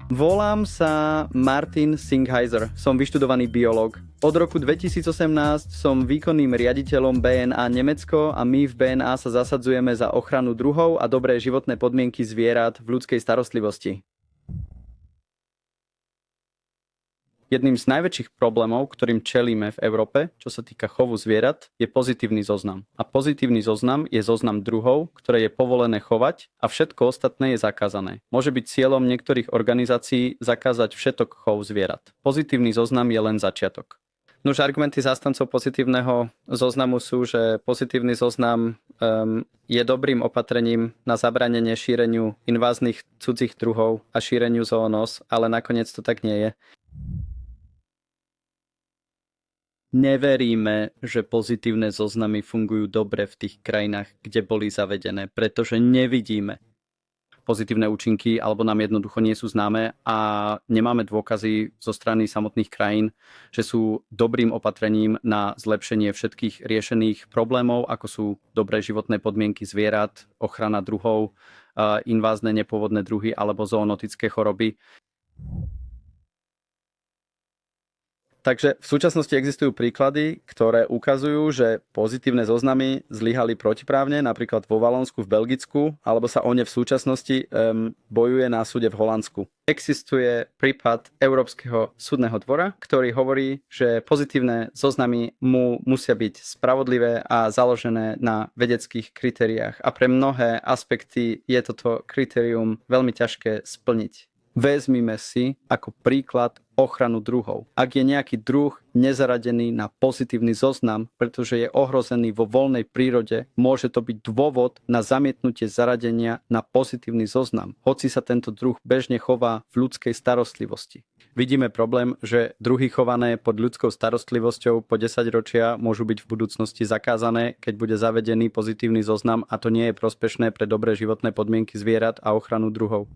Volám sa Martin Singheiser, som vyštudovaný biológ. Od roku 2018 som výkonným riaditeľom BNA Nemecko a my v BNA sa zasadzujeme za ochranu druhov a dobré životné podmienky zvierat v ľudskej starostlivosti. Jedným z najväčších problémov, ktorým čelíme v Európe, čo sa týka chovu zvierat, je pozitívny zoznam. A pozitívny zoznam je zoznam druhov, ktoré je povolené chovať a všetko ostatné je zakázané. Môže byť cieľom niektorých organizácií zakázať všetok chov zvierat. Pozitívny zoznam je len začiatok. Nuž argumenty zástancov pozitívneho zoznamu sú, že pozitívny zoznam je dobrým opatrením na zabránenie šíreniu inváznych cudzích druhov a šíreniu zoonóz, ale nakoniec to tak nie je. Neveríme, že pozitívne zoznamy fungujú dobre v tých krajinách, kde boli zavedené, pretože nevidíme pozitívne účinky alebo nám jednoducho nie sú známe a nemáme dôkazy zo strany samotných krajín, že sú dobrým opatrením na zlepšenie všetkých riešených problémov, ako sú dobré životné podmienky zvierat, ochrana druhov, invázne nepôvodné druhy alebo zoonotické choroby. Takže v súčasnosti existujú príklady, ktoré ukazujú, že pozitívne zoznamy zlyhali protiprávne, napríklad vo Valonsku, v Belgicku, alebo sa o ne v súčasnosti bojuje na súde v Holandsku. Existuje prípad Európskeho súdneho dvora, ktorý hovorí, že pozitívne zoznamy musia byť spravodlivé a založené na vedeckých kritériách. A pre mnohé aspekty je toto kritérium veľmi ťažké splniť. Vezmime si ako príklad ochranu druhov. Ak je nejaký druh nezaradený na pozitívny zoznam, pretože je ohrozený vo voľnej prírode, môže to byť dôvod na zamietnutie zaradenia na pozitívny zoznam, hoci sa tento druh bežne chová v ľudskej starostlivosti. Vidíme problém, že druhy chované pod ľudskou starostlivosťou po 10 ročia môžu byť v budúcnosti zakázané, keď bude zavedený pozitívny zoznam a to nie je prospešné pre dobré životné podmienky zvierat a ochranu druhov.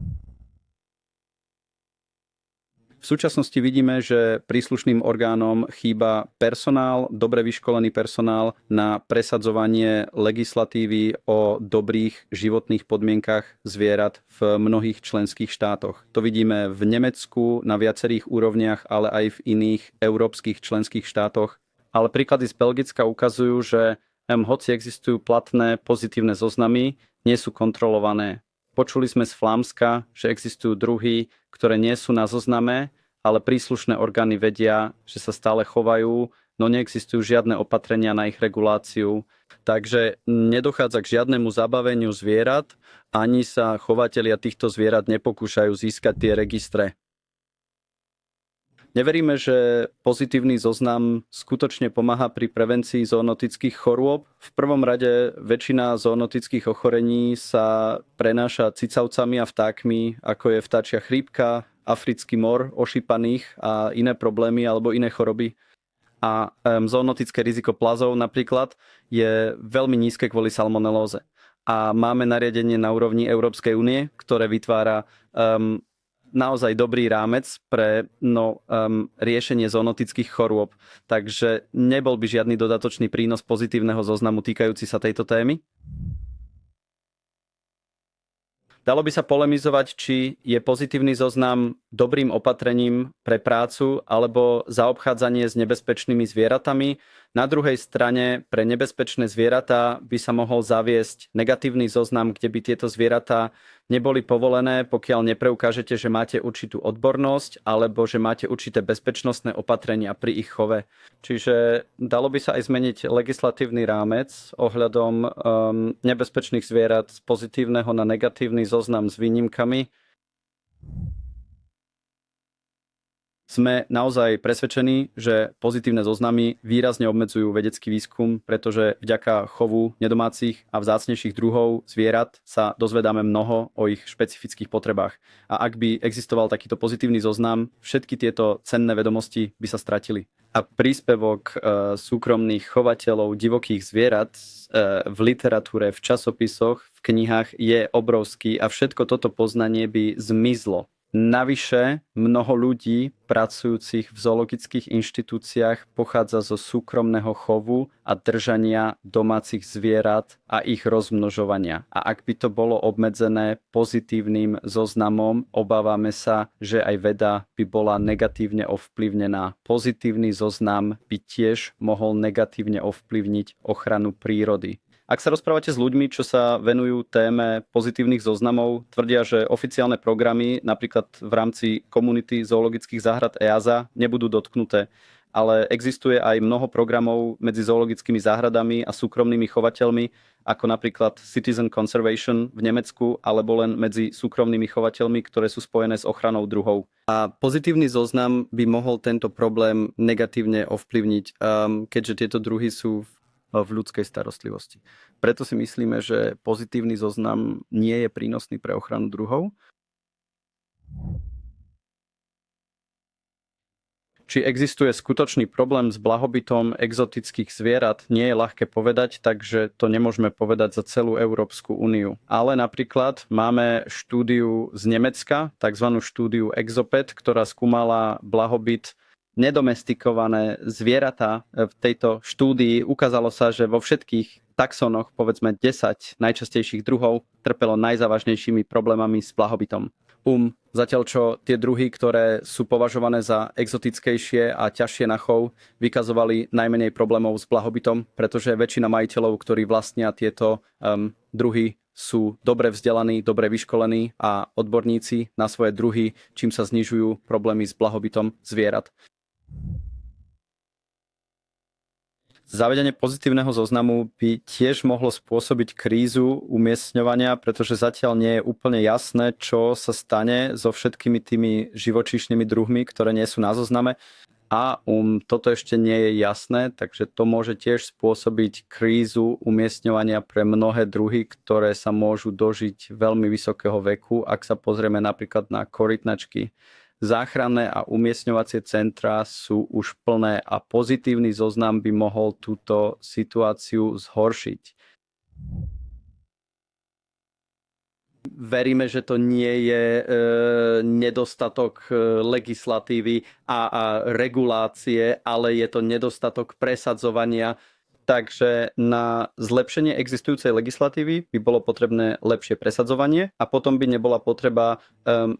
V súčasnosti vidíme, že príslušným orgánom chýba personál, dobre vyškolený personál na presadzovanie legislatívy o dobrých životných podmienkach zvierat v mnohých členských štátoch. To vidíme v Nemecku na viacerých úrovniach, ale aj v iných európskych členských štátoch. Ale príklady z Belgicka ukazujú, že hoci existujú platné pozitívne zoznamy, nie sú kontrolované. Počuli sme z Flámska, že existujú druhy, ktoré nie sú na zozname, ale príslušné orgány vedia, že sa stále chovajú, no neexistujú žiadne opatrenia na ich reguláciu. Takže nedochádza k žiadnemu zabaveniu zvierat, ani sa chovatelia týchto zvierat nepokúšajú získať tie registre. Neveríme, že pozitívny zoznam skutočne pomáha pri prevencii zoonotických chorôb. V prvom rade väčšina zoonotických ochorení sa prenáša cicavcami a vtákmi, ako je vtáčia chrípka, africký mor ošípaných a iné problémy alebo iné choroby. A zoonotické riziko plazov napríklad je veľmi nízke kvôli salmonelóze. A máme nariadenie na úrovni Európskej únie, ktoré vytvára naozaj dobrý rámec pre riešenie zoonotických chorôb. Takže nebol by žiadny dodatočný prínos pozitívneho zoznamu týkajúci sa tejto témy. Dalo by sa polemizovať, či je pozitívny zoznam dobrým opatrením pre prácu alebo zaobchádzanie s nebezpečnými zvieratami. Na druhej strane pre nebezpečné zvieratá by sa mohol zaviesť negatívny zoznam, kde by tieto zvieratá neboli povolené, pokiaľ nepreukážete, že máte určitú odbornosť alebo že máte určité bezpečnostné opatrenia pri ich chove. Čiže dalo by sa aj zmeniť legislatívny rámec ohľadom nebezpečných zvierat z pozitívneho na negatívny zoznam s výnimkami. Sme naozaj presvedčení, že pozitívne zoznamy výrazne obmedzujú vedecký výskum, pretože vďaka chovu nedomácich a vzácnejších druhov zvierat sa dozvedáme mnoho o ich špecifických potrebách. A ak by existoval takýto pozitívny zoznam, všetky tieto cenné vedomosti by sa stratili. A príspevok súkromných chovateľov divokých zvierat v literatúre, v časopisoch, v knihách je obrovský a všetko toto poznanie by zmizlo, Navyše, mnoho ľudí pracujúcich v zoologických inštitúciách pochádza zo súkromného chovu a držania domácich zvierat a ich rozmnožovania. A ak by to bolo obmedzené pozitívnym zoznamom, obávame sa, že aj veda by bola negatívne ovplyvnená. Pozitívny zoznam by tiež mohol negatívne ovplyvniť ochranu prírody. Ak sa rozprávate s ľuďmi, čo sa venujú téme pozitívnych zoznamov, tvrdia, že oficiálne programy, napríklad v rámci komunity zoologických záhrad EASA, nebudú dotknuté. Ale existuje aj mnoho programov medzi zoologickými záhradami a súkromnými chovateľmi, ako napríklad Citizen Conservation v Nemecku, alebo len medzi súkromnými chovateľmi, ktoré sú spojené s ochranou druhov. A pozitívny zoznam by mohol tento problém negatívne ovplyvniť, keďže tieto druhy sú v ľudskej starostlivosti. Preto si myslíme, že pozitívny zoznam nie je prínosný pre ochranu druhov. Či existuje skutočný problém s blahobytom exotických zvierat, nie je ľahké povedať, takže to nemôžeme povedať za celú Európsku úniu. Ale napríklad máme štúdiu z Nemecka, takzvanú štúdiu Exopet, ktorá skúmala blahobyt nedomestikované zvieratá. V tejto štúdii ukázalo sa, že vo všetkých taxonoch, povedzme 10 najčastejších druhov, trpelo najzávažnejšími problémami s blahobytom. Zatiaľ čo tie druhy, ktoré sú považované za exotickejšie a ťažšie na chov, vykazovali najmenej problémov s blahobytom, pretože väčšina majiteľov, ktorí vlastnia tieto druhy, sú dobre vzdelaní, dobre vyškolení a odborníci na svoje druhy, čím sa znižujú problémy s blahobytom zvierat. Zavedenie pozitívneho zoznamu by tiež mohlo spôsobiť krízu umiestňovania, pretože zatiaľ nie je úplne jasné, čo sa stane so všetkými tými živočíšnymi druhmi, ktoré nie sú na zozname. A toto ešte nie je jasné, takže to môže tiež spôsobiť krízu umiestňovania pre mnohé druhy, ktoré sa môžu dožiť veľmi vysokého veku. Ak sa pozrieme napríklad na korytnačky, záchranné a umiestňovacie centrá sú už plné a pozitívny zoznam by mohol túto situáciu zhoršiť. Veríme, že to nie je nedostatok legislatívy a regulácie, ale je to nedostatok presadzovania. Takže na zlepšenie existujúcej legislatívy by bolo potrebné lepšie presadzovanie a potom by nebola potreba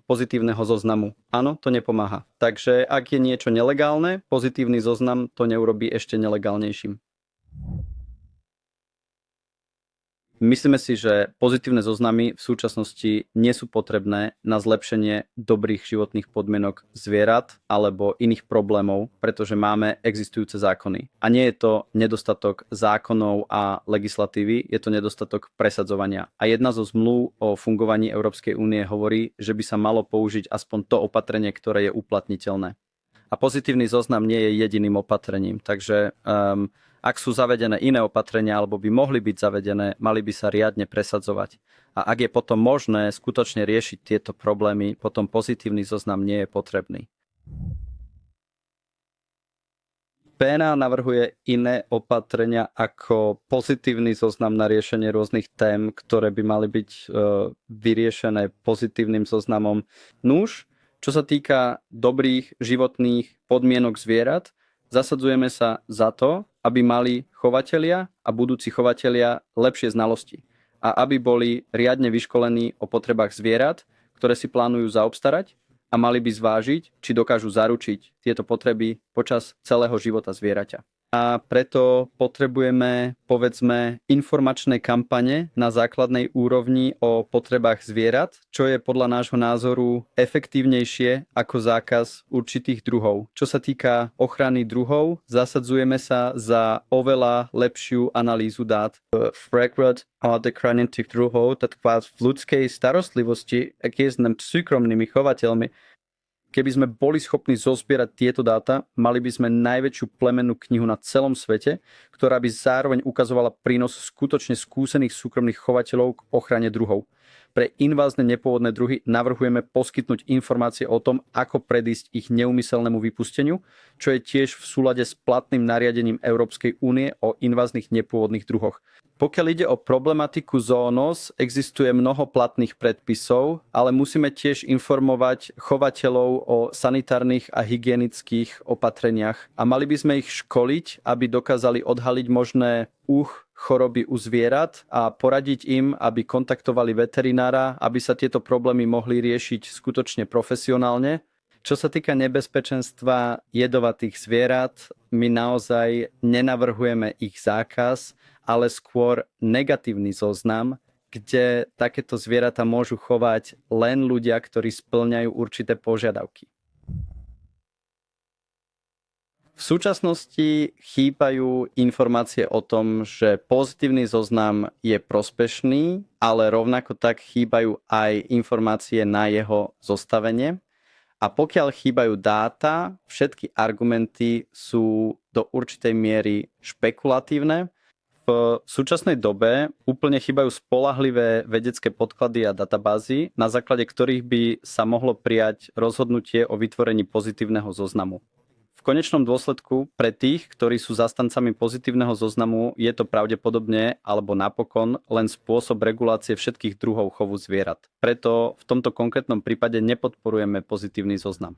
pozitívneho zoznamu. Áno, to nepomáha. Takže ak je niečo nelegálne, pozitívny zoznam to neurobí ešte nelegálnejším. Myslíme si, že pozitívne zoznamy v súčasnosti nie sú potrebné na zlepšenie dobrých životných podmienok zvierat alebo iných problémov, pretože máme existujúce zákony. A nie je to nedostatok zákonov a legislatívy, je to nedostatok presadzovania. A jedna zo zmluv o fungovaní Európskej únie hovorí, že by sa malo použiť aspoň to opatrenie, ktoré je uplatniteľné. A pozitívny zoznam nie je jediným opatrením, takže ak sú zavedené iné opatrenia alebo by mohli byť zavedené, mali by sa riadne presadzovať. A ak je potom možné skutočne riešiť tieto problémy, potom pozitívny zoznam nie je potrebný. PNA navrhuje iné opatrenia ako pozitívny zoznam na riešenie rôznych tém, ktoré by mali byť vyriešené pozitívnym zoznamom. Nuž, čo sa týka dobrých životných podmienok zvierat, zasadzujeme sa za to, aby mali chovatelia a budúci chovatelia lepšie znalosti a aby boli riadne vyškolení o potrebách zvierat, ktoré si plánujú zaobstarať a mali by zvážiť, či dokážu zaručiť tieto potreby počas celého života zvieraťa. A preto potrebujeme, povedzme, informačné kampane na základnej úrovni o potrebách zvierat, čo je podľa nášho názoru efektívnejšie ako zákaz určitých druhov. Čo sa týka ochrany druhov, zasadzujeme sa za oveľa lepšiu analýzu dát. Record ochrany tých druhov, v ľudskej starostlivosti, ak je znám súkromnými chovateľmi, keby sme boli schopní zozbierať tieto dáta, mali by sme najväčšiu plemennú knihu na celom svete, ktorá by zároveň ukazovala prínos skutočne skúsených súkromných chovateľov k ochrane druhov. Pre invázne nepôvodné druhy navrhujeme poskytnúť informácie o tom, ako predísť ich neúmyselnému vypusteniu, čo je tiež v súlade s platným nariadením Európskej únie o inváznych nepôvodných druhoch. Pokiaľ ide o problematiku zoonoz, existuje mnoho platných predpisov, ale musíme tiež informovať chovateľov o sanitárnych a hygienických opatreniach a mali by sme ich školiť, aby dokázali odhaliť možné choroby u zvierat a poradiť im, aby kontaktovali veterinára, aby sa tieto problémy mohli riešiť skutočne profesionálne. Čo sa týka nebezpečenstva jedovatých zvierat, my naozaj nenavrhujeme ich zákaz, ale skôr negatívny zoznam, kde takéto zvieratá môžu chovať len ľudia, ktorí spĺňajú určité požiadavky. V súčasnosti chýbajú informácie o tom, že pozitívny zoznam je prospešný, ale rovnako tak chýbajú aj informácie na jeho zostavenie. A pokiaľ chýbajú dáta, všetky argumenty sú do určitej miery špekulatívne. V súčasnej dobe úplne chýbajú spoľahlivé vedecké podklady a databázy, na základe ktorých by sa mohlo prijať rozhodnutie o vytvorení pozitívneho zoznamu. V konečnom dôsledku pre tých, ktorí sú zastancami pozitívneho zoznamu, je to pravdepodobne alebo napokon len spôsob regulácie všetkých druhov chovu zvierat. Preto v tomto konkrétnom prípade nepodporujeme pozitívny zoznam.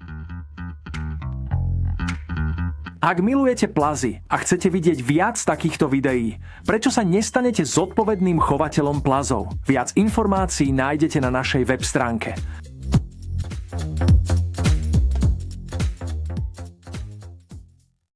Ak milujete plazy a chcete vidieť viac takýchto videí, prečo sa nestanete zodpovedným chovateľom plazov? Viac informácií nájdete na našej web stránke